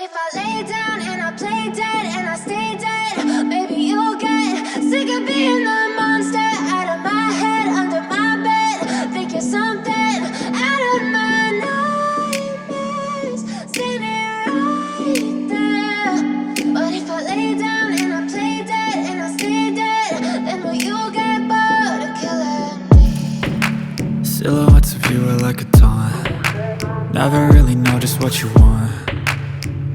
if I lay down and I play dead and I stay dead, maybe you'll get sick of being the monster out of my head, under my bed. Think you're something out of my nightmares, standing right there. But if I lay down and I play dead and I stay dead, then will you get bored of killing me? Silhouettes of you are like a taunt. Never really know just what you want.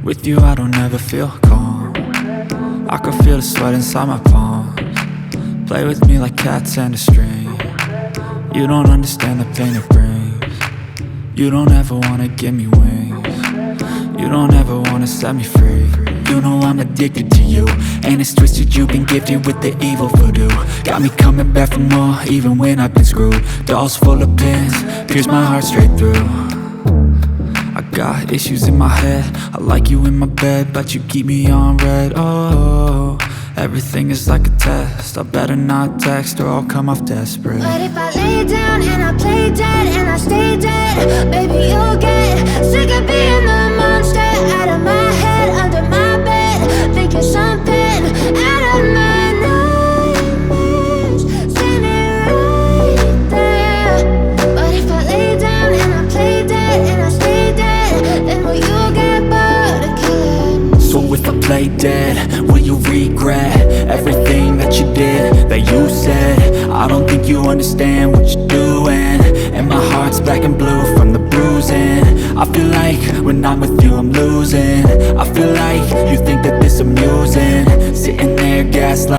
With you I don't ever feel calm. I can feel the sweat inside my palms. Play with me like cats and a string. You don't understand the pain it brings. You don't ever wanna give me wings. You don't ever wanna set me free. You know I'm addicted to you, and it's twisted, you've been gifted with the evil voodoo. Got me coming back for more, even when I've been screwed. Dolls full of pins, pierce my heart straight through. I got issues in my head, I like you in my bed, but you keep me on red. Oh, everything is like a test, I better not text or I'll come off desperate. But if I lay down and I play dead and I stay dead, baby you'll get sick of being the monster out of my head, under my bed. Think you're something out of my nightmares, standing right there. But if I lay down and I play dead and I stay dead, then will you get bored of killing me? So if I play dead, will you regret everything that you did, that you said? I don't think you understand what you're doing, and my heart's black and blue from the bruising. I feel like when I'm with you I'm losing. I feel like you think that this amusing, sitting there gaslighting